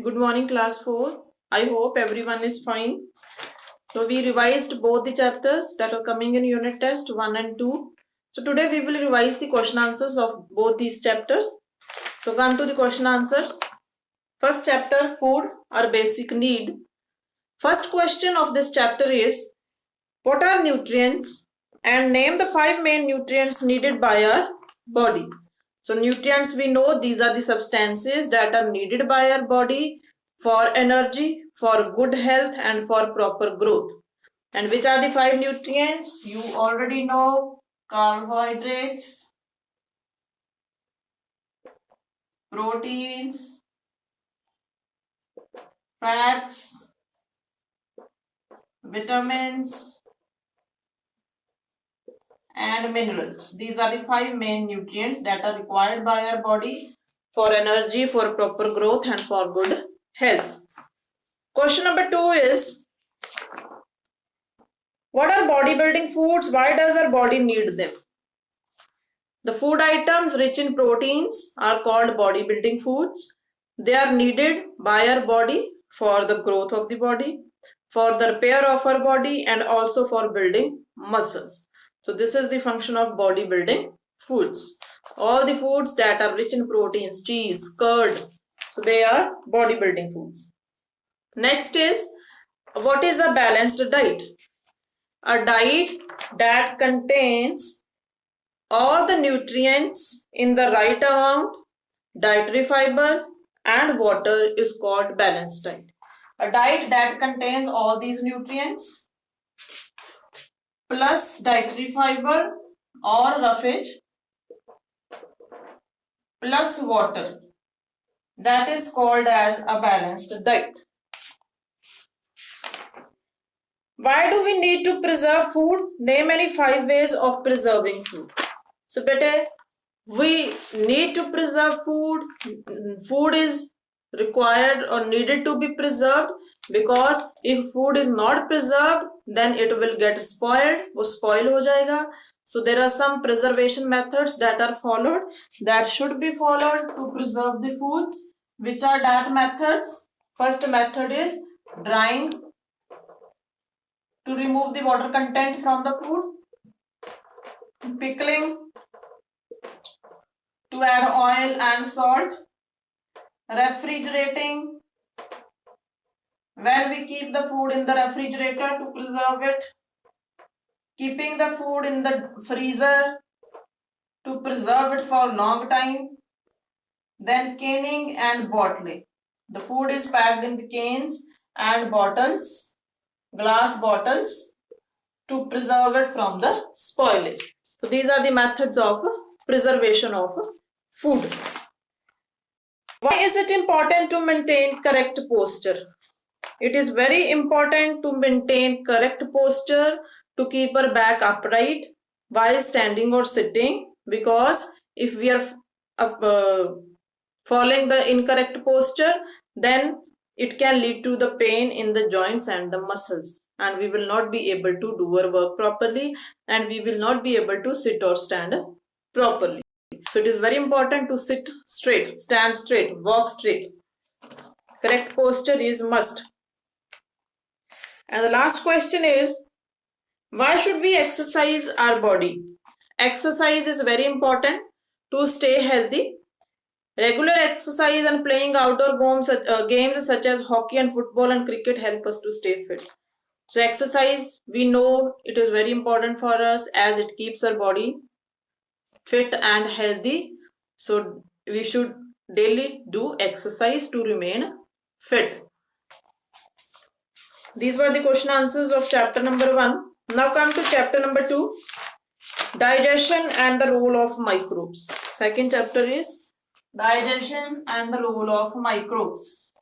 Good morning, class 4. I hope everyone is fine. So, we revised both the chapters that are coming in unit test 1 and 2. So, today we will revise the question answers of both these chapters. So, come to the question answers. First chapter, food, our basic need. First question of this chapter is, what are nutrients? And name the 5 main nutrients needed by our body. So nutrients, we know these are the substances that are needed by our body for energy, for good health and for proper growth. And which are the 5 nutrients? You already know: carbohydrates, proteins, fats, vitamins, and minerals. These are the 5 main nutrients that are required by our body for energy, for proper growth and for good health. Question number 2 is, what are bodybuilding foods? Why does our body need them? The food items rich in proteins are called bodybuilding foods. They are needed by our body for the growth of the body, for the repair of our body, and also for building muscles. So this is the function of bodybuilding foods. All the foods that are rich in proteins, cheese, curd, so they are bodybuilding foods. Next is, what is a balanced diet? A diet that contains all the nutrients in the right amount, dietary fiber and water is called balanced diet. A diet that contains all these nutrients plus dietary fiber or roughage plus water, that is called as a balanced diet. Why do we need to preserve food? Name any 5 ways of preserving food. So beta, we need to preserve food. Food is required or needed to be preserved because if food is not preserved, then it will get spoiled. वो spoil हो जाएगा. So there are some preservation methods that are followed, that should be followed to preserve the foods. Which are that methods? First method is drying to remove the water content from the food, pickling to add oil and salt, refrigerating when we keep the food in the refrigerator to preserve it, keeping the food in the freezer to preserve it for a long time, then canning and bottling. The food is packed in the cans and bottles, glass bottles, to preserve it from the spoilage. So these are the methods of preservation of food. Why is it important to maintain correct posture? It is very important to maintain correct posture, to keep our back upright while standing or sitting, because if we are following the incorrect posture, then it can lead to the pain in the joints and the muscles, and we will not be able to do our work properly, and we will not be able to sit or stand properly. So it is very important to sit straight, stand straight, walk straight. Correct posture is must. And the last question is, why should we exercise our body? Exercise is very important to stay healthy. Regular exercise and playing outdoor games such as hockey and football and cricket help us to stay fit. So exercise, we know it is very important for us as it keeps our body fit and healthy. So we should daily do exercise to remain fit. These were the question answers of chapter number 1. Now come to chapter number 2, digestion and the role of microbes. Second chapter is digestion and the role of microbes.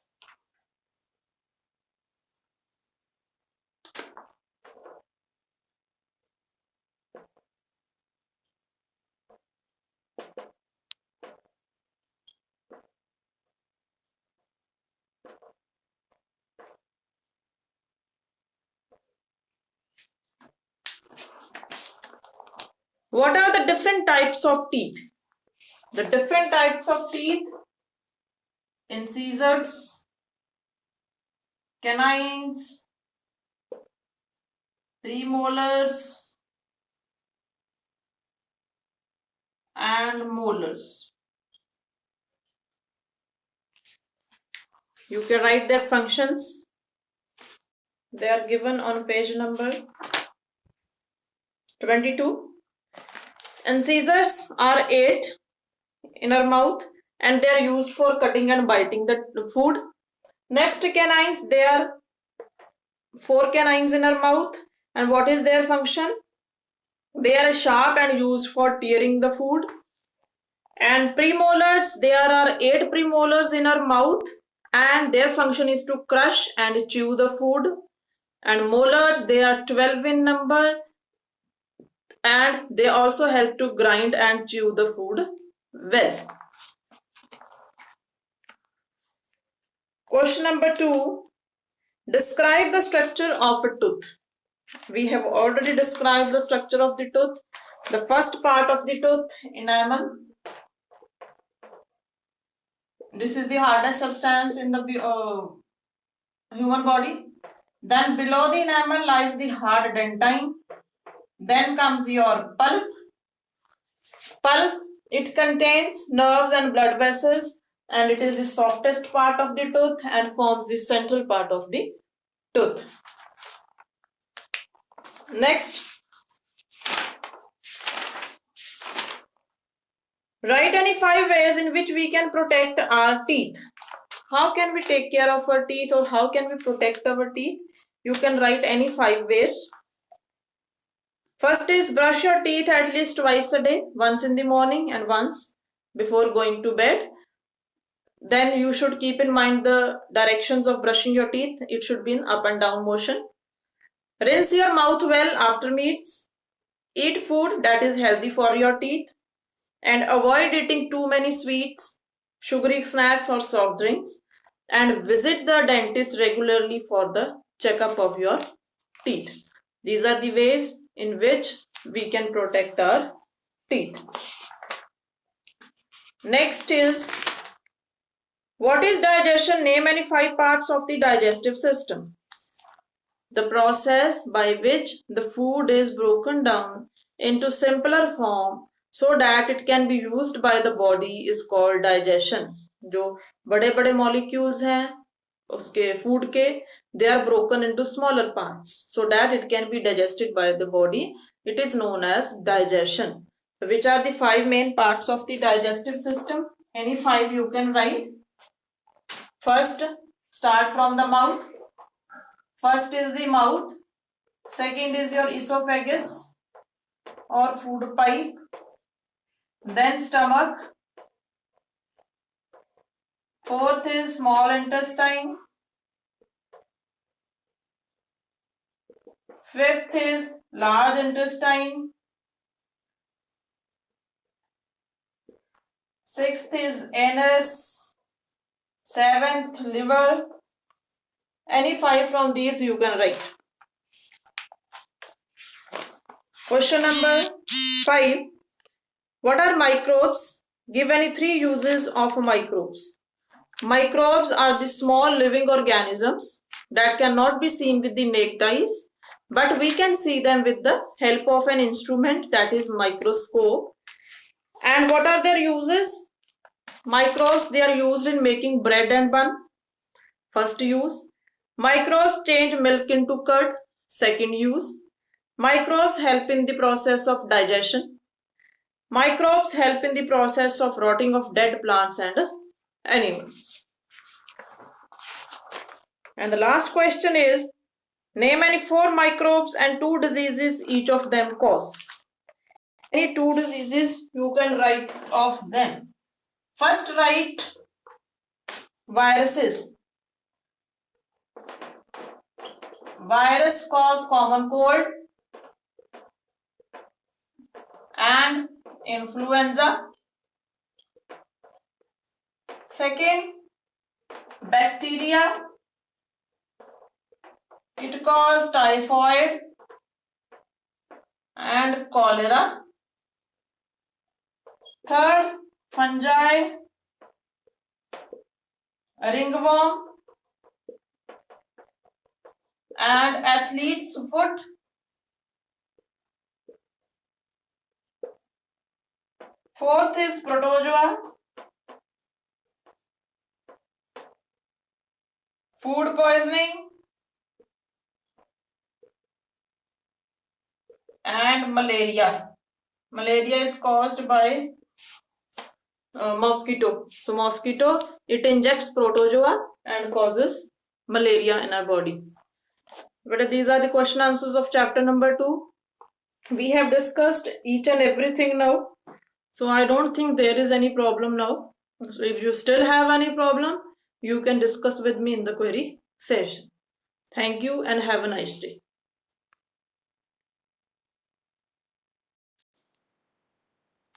What are the different types of teeth? The different types of teeth: incisors, canines, premolars, and molars. You can write their functions. They are given on page number 22. Incisors are 8 in our mouth and they are used for cutting and biting the food. Next, canines, there are 4 canines in our mouth, and what is their function? They are sharp and used for tearing the food. And premolars, there are 8 premolars in our mouth and their function is to crush and chew the food. And molars, they are 12 in number and they also help to grind and chew the food well. Question number 2. Describe the structure of a tooth. We have already described the structure of the tooth. The first part of the tooth, enamel. This is the hardest substance in the human body. Then below the enamel lies the hard dentine. Then comes your pulp. Pulp, it contains nerves and blood vessels and it is the softest part of the tooth and forms the central part of the tooth. Next, write any 5 ways in which we can protect our teeth. How can we take care of our teeth or how can we protect our teeth? You can write any 5 ways. First is brush your teeth at least twice a day, once in the morning and once before going to bed. Then you should keep in mind the directions of brushing your teeth. It should be in up and down motion. Rinse your mouth well after meals. Eat food that is healthy for your teeth. And avoid eating too many sweets, sugary snacks or soft drinks. And visit the dentist regularly for the checkup of your teeth. These are the ways in which we can protect our teeth. Next is, what is digestion? Name any 5 parts of the digestive system. The process by which the food is broken down into simpler form so that it can be used by the body is called digestion. जो बड़े बड़े molecules हैं उसके food के, they are broken into smaller parts so that it can be digested by the body. It is known as digestion. So which are the 5 main parts of the digestive system? Any 5 you can write. First, start from the mouth. First is the mouth. Second is your esophagus or food pipe. Then stomach. Fourth is small intestine. Fifth is large intestine. Sixth is anus. Seventh, liver. Any 5 from these you can write. Question number 5. What are microbes? Give any 3 uses of microbes. Microbes are the small living organisms that cannot be seen with the naked eyes, but we can see them with the help of an instrument, that is microscope. And what are their uses? Microbes, they are used in making bread and bun. First use. Microbes change milk into curd. Second use. Microbes help in the process of digestion. Microbes help in the process of rotting of dead plants and animals. And the last question is, name any 4 microbes and 2 diseases each of them cause. Any 2 diseases you can write of them. First, write viruses. Virus cause common cold and influenza. Second, bacteria. It causes typhoid and cholera. Third, fungi, ringworm and athlete's foot. Fourth is protozoa. Food poisoning and malaria. Malaria is caused by mosquito. So mosquito, it injects protozoa and causes malaria in our body. But these are the question answers of chapter number 2. We have discussed each and everything now. So I don't think there is any problem now. So if you still have any problem, you can discuss with me in the query session. Thank you and have a nice day.